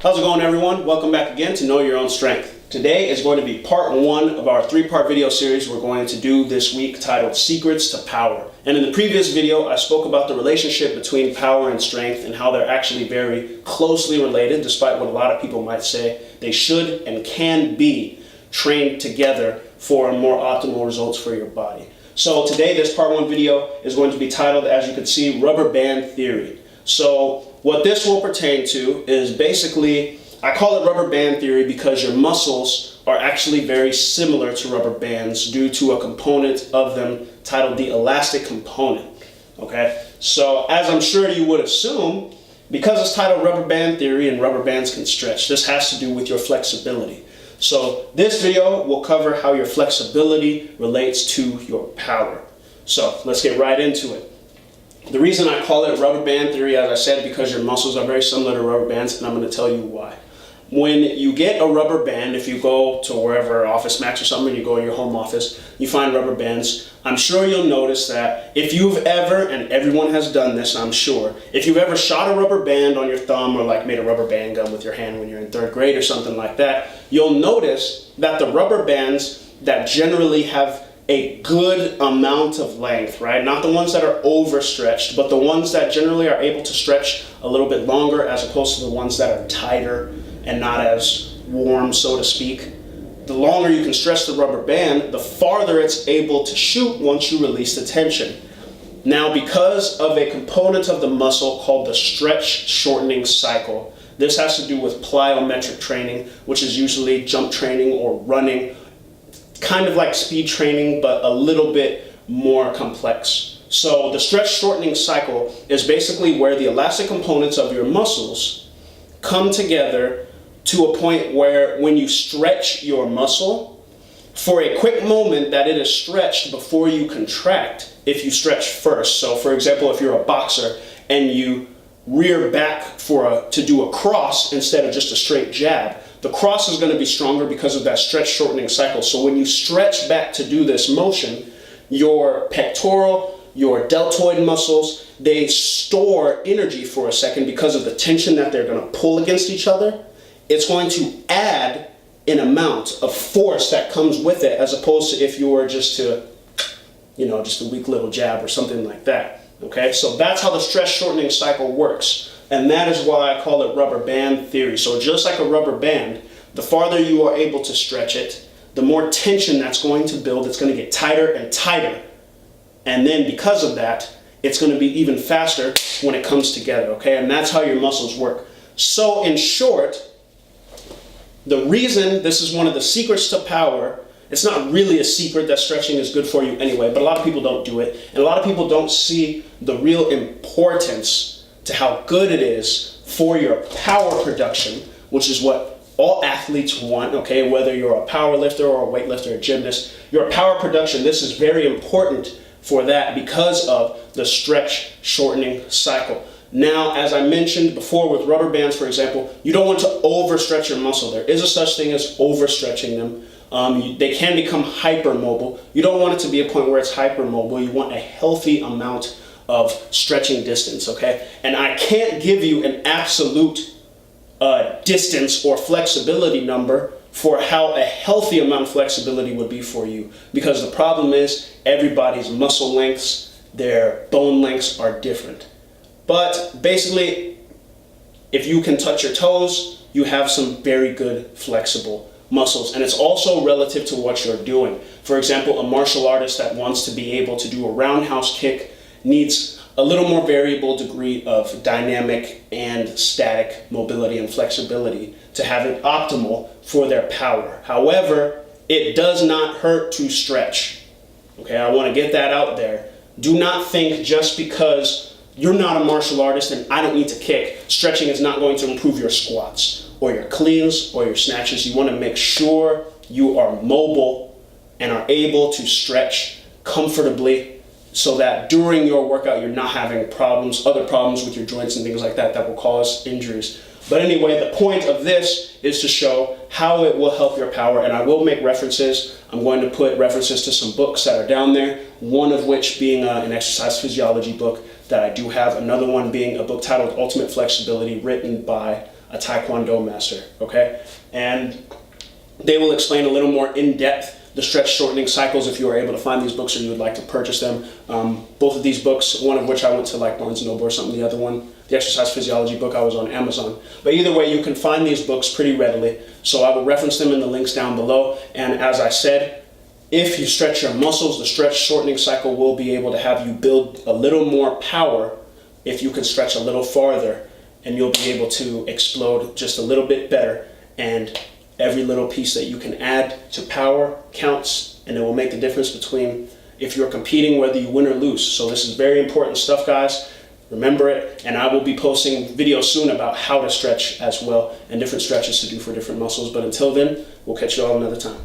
How's it going, everyone? Welcome back again to Know Your Own Strength. Today is going to be part one of our three-part video series we're going to do this week titled Secrets to Power. And in the previous video, I spoke about the relationship between power and strength and how they're actually very closely related, despite what a lot of people might say. They should and can be trained together for more optimal results for your body. So today, this part one video is going to be titled, as you can see, Rubber Band Theory. So what this will pertain to is basically, I call it rubber band theory because your muscles are actually very similar to rubber bands due to a component of them titled the elastic component. Okay, so as I'm sure you would assume, because it's titled rubber band theory and rubber bands can stretch, this has to do with your flexibility. So this video will cover how your flexibility relates to your power. So let's get right into it. The reason I call it rubber band theory, as I said, because your muscles are very similar to rubber bands, and I'm going to tell you why. When you get a rubber band, if you go to wherever, Office Max or something, you go in your home office, you find rubber bands, I'm sure you'll notice that if you've ever, and everyone has done this, I'm sure, if you've ever shot a rubber band on your thumb or like made a rubber band gun with your hand when you're in third grade or something like that, you'll notice that the rubber bands that generally have a good amount of length, right? Not the ones that are overstretched, but the ones that generally are able to stretch a little bit longer as opposed to the ones that are tighter and not as warm, so to speak. The longer you can stretch the rubber band, the farther it's able to shoot once you release the tension. Now, because of a component of the muscle called the stretch shortening cycle, this has to do with plyometric training, which is usually jump training or running, kind of like speed training, but a little bit more complex. So the stretch shortening cycle is basically where the elastic components of your muscles come together to a point where when you stretch your muscle, for a quick moment that it is stretched before you contract, if you stretch first. So for example, if you're a boxer and you rear back to do a cross instead of just a straight jab, the cross is going to be stronger because of that stretch shortening cycle. So when you stretch back to do this motion, your pectoral, your deltoid muscles, they store energy for a second because of the tension that they're going to pull against each other. It's going to add an amount of force that comes with it, as opposed to if you were just a weak little jab or something like that. Okay, so that's how the stretch shortening cycle works. And that is why I call it rubber band theory. So just like a rubber band, the farther you are able to stretch it, the more tension that's going to build. It's going to get tighter and tighter. And then because of that, it's going to be even faster when it comes together, okay? And that's how your muscles work. So in short, the reason this is one of the secrets to power, it's not really a secret that stretching is good for you anyway, but a lot of people don't do it. And a lot of people don't see the real importance to how good it is for your power production, which is what all athletes want, okay? Whether you're a power lifter or a weightlifter or a gymnast, your power production, this is very important for that because of the stretch shortening cycle. Now, as I mentioned before with rubber bands, for example, you don't want to overstretch your muscle. There is a such thing as overstretching them. They can become hypermobile. You don't want it to be a point where it's hypermobile. You want a healthy amount of stretching distance, okay? And I can't give you an absolute distance or flexibility number for how a healthy amount of flexibility would be for you, because the problem is everybody's muscle lengths, their bone lengths are different. But basically, if you can touch your toes, you have some very good flexible muscles. And it's also relative to what you're doing. For example, a martial artist that wants to be able to do a roundhouse kick needs a little more variable degree of dynamic and static mobility and flexibility to have it optimal for their power. However, it does not hurt to stretch. Okay, I want to get that out there. Do not think just because you're not a martial artist and I don't need to kick, stretching is not going to improve your squats or your cleans or your snatches. You want to make sure you are mobile and are able to stretch comfortably, so that during your workout, you're not having other problems with your joints and things like that will cause injuries. But anyway, the point of this is to show how it will help your power, and I will make references. I'm going to put references to some books that are down there, one of which being an exercise physiology book that I do have, another one being a book titled Ultimate Flexibility, written by a Taekwondo master, okay? And they will explain a little more in depth the stretch shortening cycles if you are able to find these books or you would like to purchase them. Both of these books, one of which I went to like Barnes & Noble or something, the other one, the exercise physiology book, I was on Amazon. But either way, you can find these books pretty readily. So I will reference them in the links down below. And as I said, if you stretch your muscles, the stretch shortening cycle will be able to have you build a little more power if you can stretch a little farther, and you'll be able to explode just a little bit better. And every little piece that you can add to power counts, and it will make the difference between if you're competing, whether you win or lose. So this is very important stuff, guys. Remember it, and I will be posting videos soon about how to stretch as well and different stretches to do for different muscles. But until then, we'll catch you all another time.